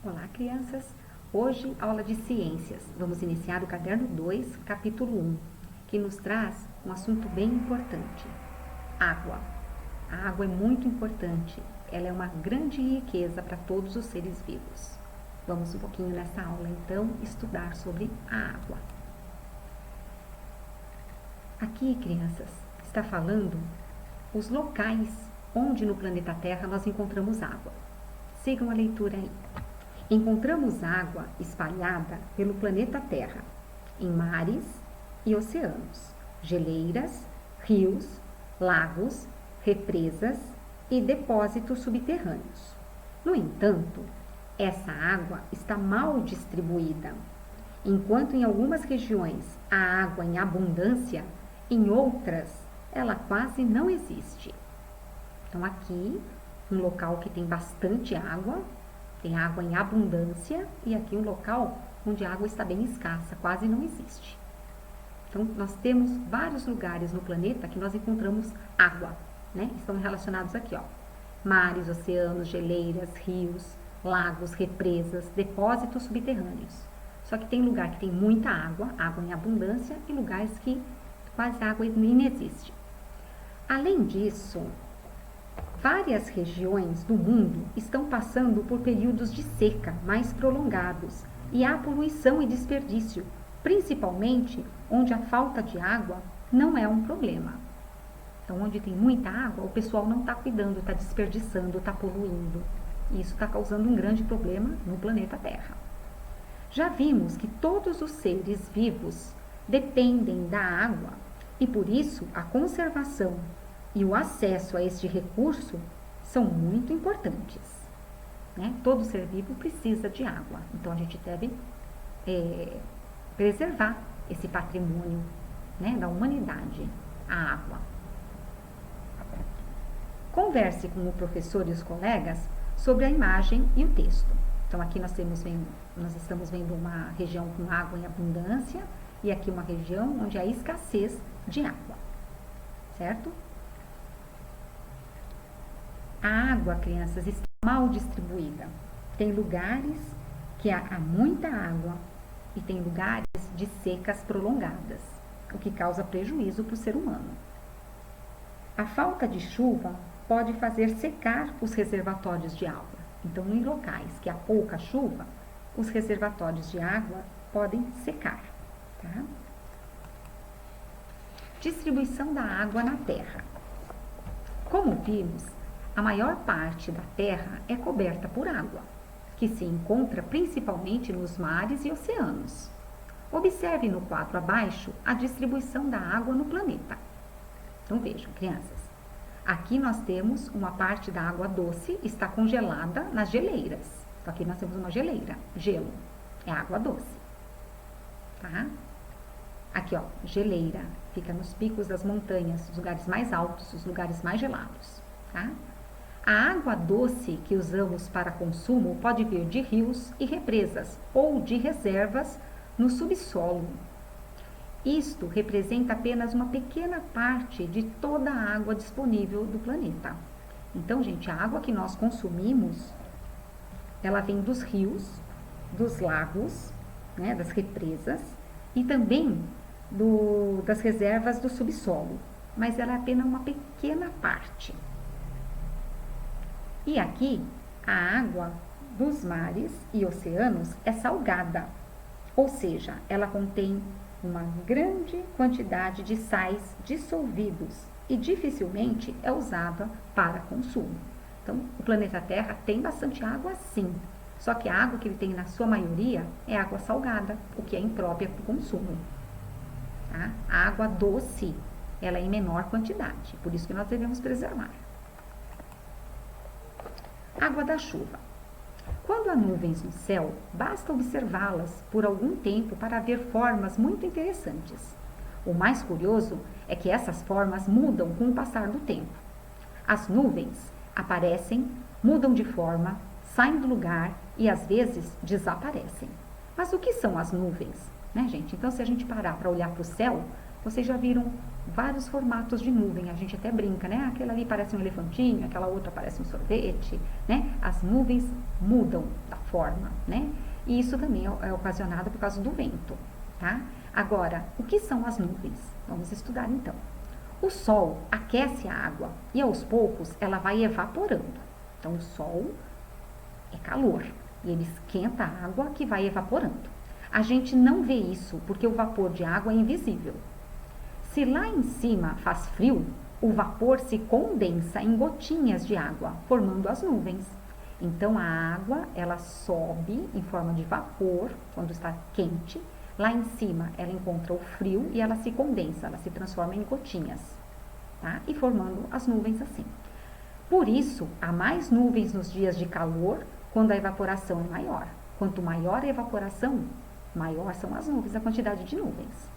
Olá, crianças! Hoje, aula de ciências. Vamos iniciar o caderno 2, capítulo 1, que nos traz um assunto bem importante: água. A água é muito importante, ela é uma grande riqueza para todos os seres vivos. Vamos um pouquinho nessa aula, então, estudar sobre a água. Aqui, crianças, está falando os locais onde no planeta Terra nós encontramos água. Sigam a leitura aí. Encontramos água espalhada pelo planeta Terra, em mares e oceanos, geleiras, rios, lagos, represas e depósitos subterrâneos. No entanto, essa água está mal distribuída. Enquanto em algumas regiões há água em abundância, em outras ela quase não existe. Então aqui, um local que tem bastante água, tem água em abundância, e aqui um local onde a água está bem escassa, quase não existe. Então, nós temos vários lugares no planeta que nós encontramos água, né? Estão relacionados aqui, ó. Mares, oceanos, geleiras, rios, lagos, represas, depósitos subterrâneos. Só que tem lugar que tem muita água, água em abundância, e lugares que quase água nem existe. Além disso, várias regiões do mundo estão passando por períodos de seca mais prolongados e há poluição e desperdício, principalmente onde a falta de água não é um problema. Então, onde tem muita água, o pessoal não está cuidando, está desperdiçando, está poluindo. E isso está causando um grande problema no planeta Terra. Já vimos que todos os seres vivos dependem da água e, por isso, a conservação e o acesso a este recurso são muito importantes, né? Todo ser vivo precisa de água, então a gente deve preservar esse patrimônio, né, da humanidade, a água. Converse com o professor e os colegas sobre a imagem e o texto. Então aqui nós estamos vendo uma região com água em abundância e aqui uma região onde há escassez de água, certo? A água, crianças, está mal distribuída. Tem lugares que há muita água e tem lugares de secas prolongadas, o que causa prejuízo para o ser humano. A falta de chuva pode fazer secar os reservatórios de água. Então, em locais que há pouca chuva, os reservatórios de água podem secar. Tá? Distribuição da água na Terra. Como vimos, a maior parte da Terra é coberta por água, que se encontra principalmente nos mares e oceanos. Observe no quadro abaixo a distribuição da água no planeta. Então vejam, crianças, aqui nós temos uma parte da água doce, está congelada nas geleiras. Então aqui nós temos uma geleira, gelo, é água doce. Tá? Aqui, ó, geleira, fica nos picos das montanhas, os lugares mais altos, os lugares mais gelados. Tá? A água doce que usamos para consumo pode vir de rios e represas ou de reservas no subsolo. Isto representa apenas uma pequena parte de toda a água disponível do planeta. Então, gente, a água que nós consumimos, ela vem dos rios, dos lagos, né, das represas e também das reservas do subsolo, mas ela é apenas uma pequena parte. E aqui, a água dos mares e oceanos é salgada, ou seja, ela contém uma grande quantidade de sais dissolvidos e dificilmente é usada para consumo. Então, o planeta Terra tem bastante água, sim, só que a água que ele tem na sua maioria é água salgada, o que é imprópria para o consumo. Tá? A água doce, ela é em menor quantidade, por isso que nós devemos preservar. Água da chuva. Quando há nuvens no céu, basta observá-las por algum tempo para ver formas muito interessantes. O mais curioso é que essas formas mudam com o passar do tempo. As nuvens aparecem, mudam de forma, saem do lugar e às vezes desaparecem. Mas o que são as nuvens? Né, gente? Então, se a gente parar para olhar para o céu, vocês já viram vários formatos de nuvem. A gente até brinca, né? Aquela ali parece um elefantinho, aquela outra parece um sorvete, né? As nuvens mudam da forma, né? E isso também é ocasionado por causa do vento, tá? Agora, o que são as nuvens? Vamos estudar então. O sol aquece a água e aos poucos ela vai evaporando. Então, o sol é calor e ele esquenta a água que vai evaporando. A gente não vê isso porque o vapor de água é invisível. Se lá em cima faz frio, o vapor se condensa em gotinhas de água, formando as nuvens. Então, a água, ela sobe em forma de vapor, quando está quente. Lá em cima, ela encontra o frio e ela se condensa, ela se transforma em gotinhas, tá? E formando as nuvens assim. Por isso, há mais nuvens nos dias de calor, quando a evaporação é maior. Quanto maior a evaporação, maior são as nuvens, a quantidade de nuvens.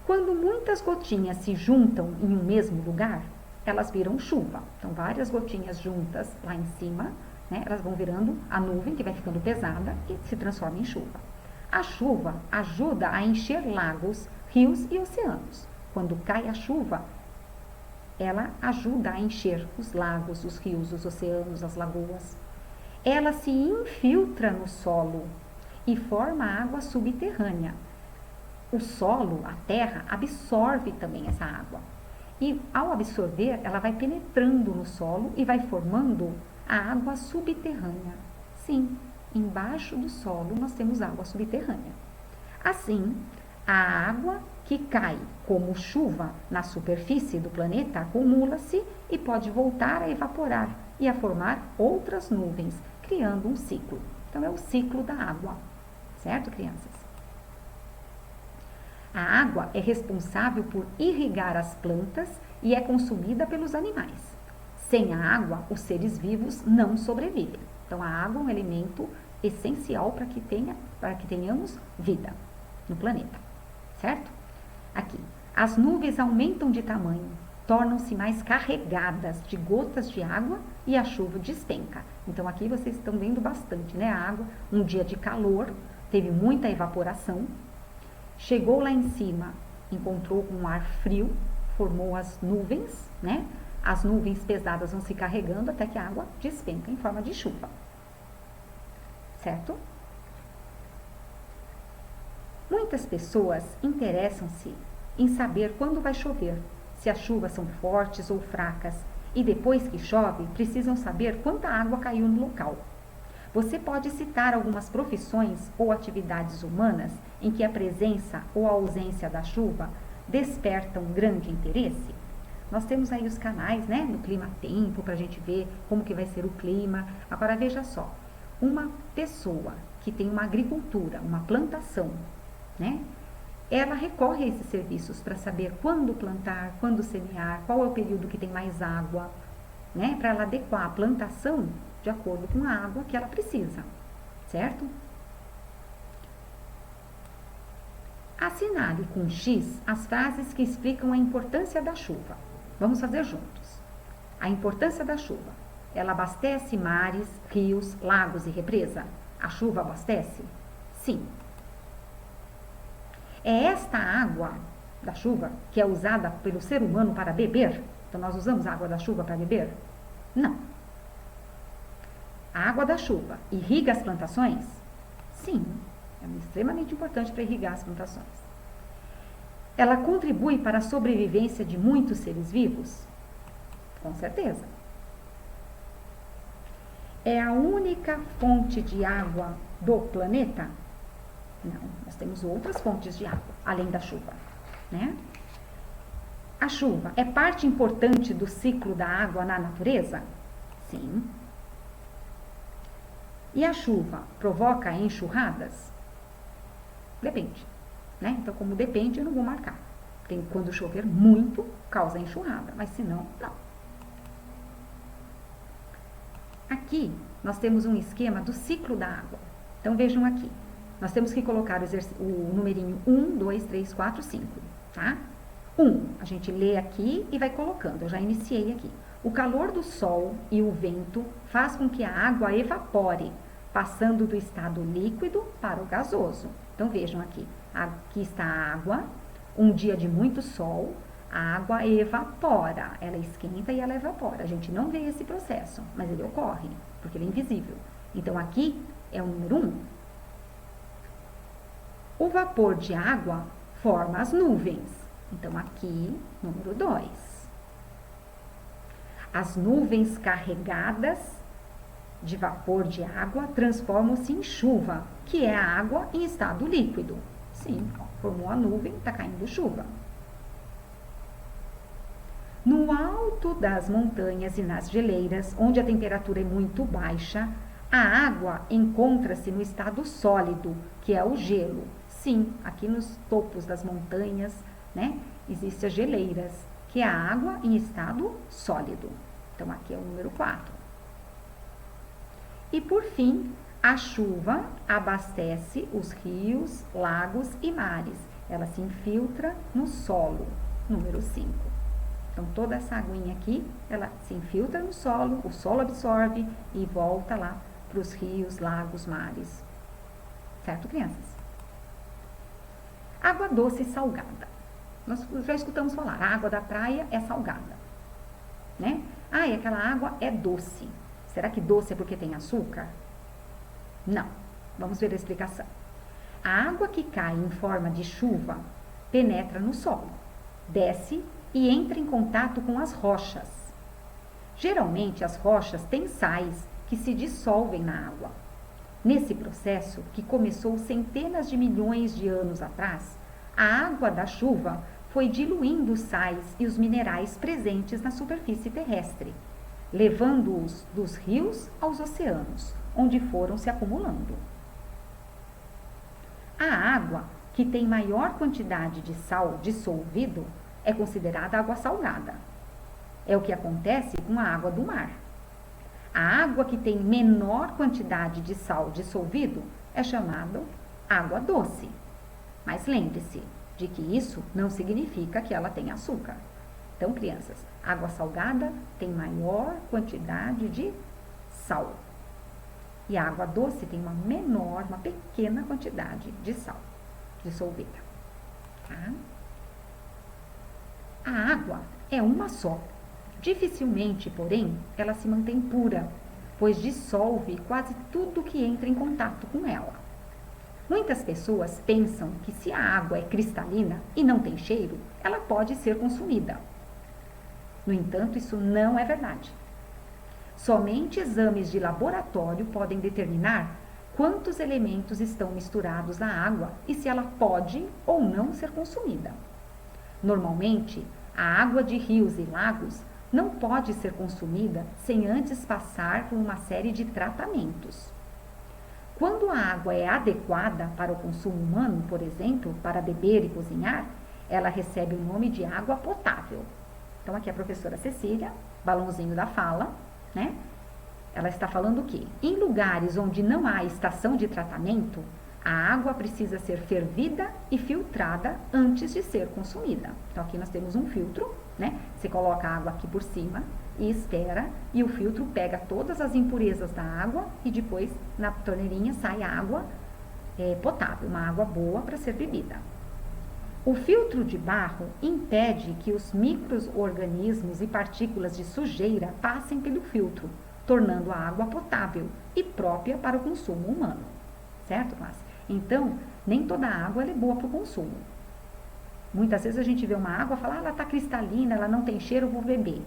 Quando muitas gotinhas se juntam em um mesmo lugar, elas viram chuva. Então, várias gotinhas juntas lá em cima, né, elas vão virando a nuvem, que vai ficando pesada e se transforma em chuva. A chuva ajuda a encher lagos, rios e oceanos. Quando cai a chuva, ela ajuda a encher os lagos, os rios, os oceanos, as lagoas. Ela se infiltra no solo e forma água subterrânea. O solo, a terra, absorve também essa água. E ao absorver, ela vai penetrando no solo e vai formando a água subterrânea. Sim, embaixo do solo nós temos água subterrânea. Assim, a água que cai como chuva na superfície do planeta acumula-se e pode voltar a evaporar e a formar outras nuvens, criando um ciclo. Então, é o ciclo da água. Certo, crianças? A água é responsável por irrigar as plantas e é consumida pelos animais. Sem a água, os seres vivos não sobrevivem. Então, a água é um elemento essencial para que tenhamos vida no planeta, certo? Aqui, as nuvens aumentam de tamanho, tornam-se mais carregadas de gotas de água e a chuva despenca. Então, aqui vocês estão vendo bastante, né? A água, um dia de calor, teve muita evaporação, chegou lá em cima, encontrou um ar frio, formou as nuvens, né? As nuvens pesadas vão se carregando até que a água despenca em forma de chuva. Certo? Muitas pessoas interessam-se em saber quando vai chover, se as chuvas são fortes ou fracas, e depois que chove, precisam saber quanta água caiu no local. Você pode citar algumas profissões ou atividades humanas em que a presença ou a ausência da chuva despertam grande interesse? Nós temos aí os canais, né, no Clima Tempo, para a gente ver como que vai ser o clima. Agora, veja só, uma pessoa que tem uma agricultura, uma plantação, né, ela recorre a esses serviços para saber quando plantar, quando semear, qual é o período que tem mais água, né, para ela adequar a plantação de acordo com a água que ela precisa, certo? Assinale com X as frases que explicam a importância da chuva. Vamos fazer juntos. A importância da chuva. Ela abastece mares, rios, lagos e represa? A chuva abastece? Sim. É esta água da chuva que é usada pelo ser humano para beber? Então, nós usamos a água da chuva para beber? Não. A água da chuva irriga as plantações? Sim. É extremamente importante para irrigar as plantações. Ela contribui para a sobrevivência de muitos seres vivos? Com certeza. É a única fonte de água do planeta? Não, nós temos outras fontes de água, além da chuva, né? A chuva é parte importante do ciclo da água na natureza? Sim. E a chuva provoca enxurradas? Depende, né? Então, como depende, eu não vou marcar. Tem, quando chover muito, causa enxurrada, mas se não, não. Aqui, nós temos um esquema do ciclo da água. Então, vejam aqui. Nós temos que colocar o numerinho 1, 2, 3, 4, 5, tá? 1, a gente lê aqui e vai colocando. Eu já iniciei aqui. O calor do sol e o vento faz com que a água evapore, passando do estado líquido para o gasoso. Então, vejam aqui. Aqui está a água, um dia de muito sol, A água evapora, ela esquenta e ela evapora. A gente não vê esse processo, mas ele ocorre, porque ele é invisível. Então, aqui é o número 1. O vapor de água forma as nuvens. Então, aqui, número 2. As nuvens carregadas de vapor de água transformam-se em chuva, que é a água em estado líquido. Sim, formou a nuvem, está caindo chuva. No alto das montanhas e nas geleiras, onde a temperatura é muito baixa, a água encontra-se no estado sólido, que é o gelo. Sim, aqui nos topos das montanhas, né, existem as geleiras, que é a água em estado sólido. Então, aqui é o número 4. E, por fim, a chuva abastece os rios, lagos e mares. Ela se infiltra no solo, número 5. Então, toda essa aguinha aqui, ela se infiltra no solo, o solo absorve e volta lá para os rios, lagos, mares. Certo, crianças? Água doce e salgada. Nós já escutamos falar, a água da praia é salgada, né? Ah, e aquela água é doce. Será que doce é porque tem açúcar? Não. Vamos ver a explicação. A água que cai em forma de chuva penetra no solo, desce e entra em contato com as rochas. Geralmente, as rochas têm sais que se dissolvem na água. Nesse processo, que começou centenas de milhões de anos atrás, a água da chuva foi diluindo os sais e os minerais presentes na superfície terrestre, levando-os dos rios aos oceanos, onde foram se acumulando. A água que tem maior quantidade de sal dissolvido é considerada água salgada. É o que acontece com a água do mar. A água que tem menor quantidade de sal dissolvido é chamada água doce. Mas lembre-se de que isso não significa que ela tem açúcar. Então, crianças, água salgada tem maior quantidade de sal. E a água doce tem uma menor, uma pequena quantidade de sal dissolvida. Tá? A água é uma só. Dificilmente, porém, ela se mantém pura, pois dissolve quase tudo que entra em contato com ela. Muitas pessoas pensam que se a água é cristalina e não tem cheiro, ela pode ser consumida. No entanto, isso não é verdade. Somente exames de laboratório podem determinar quantos elementos estão misturados na água e se ela pode ou não ser consumida. Normalmente, a água de rios e lagos não pode ser consumida sem antes passar por uma série de tratamentos. Quando a água é adequada para o consumo humano, por exemplo, para beber e cozinhar, ela recebe o nome de água potável. Então, aqui a professora Cecília, balãozinho da fala, né? Ela está falando o quê? Em lugares onde não há estação de tratamento, a água precisa ser fervida e filtrada antes de ser consumida. Então, aqui nós temos um filtro, né? Você coloca a água aqui por cima e espera, e o filtro pega todas as impurezas da água e depois, na torneirinha, sai a água potável, uma água boa para ser bebida. O filtro de barro impede que os micro-organismos e partículas de sujeira passem pelo filtro, tornando a água potável e própria para o consumo humano. Certo, classe? Então, nem toda água é boa para o consumo. Muitas vezes a gente vê uma água e fala, ela está cristalina, ela não tem cheiro, eu vou beber.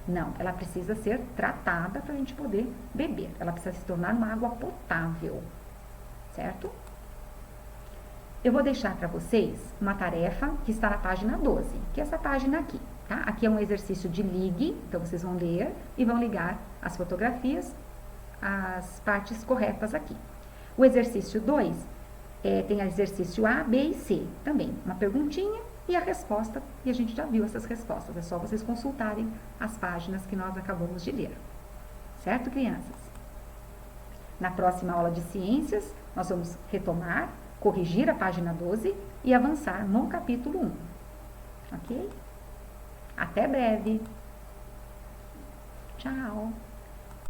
Não, ela precisa ser tratada para a gente poder beber. Ela precisa se tornar uma água potável. Certo? Eu vou deixar para vocês uma tarefa que está na página 12, que é essa página aqui, tá? Aqui é um exercício de ligue, então vocês vão ler e vão ligar as fotografias, as partes corretas aqui. O exercício 2 tem exercício A, B e C também, uma perguntinha e a resposta, e a gente já viu essas respostas, é só vocês consultarem as páginas que nós acabamos de ler. Certo, crianças? Na próxima aula de ciências, nós vamos retomar, corrigir a página 12 e avançar no capítulo 1. Ok? Até breve. Tchau.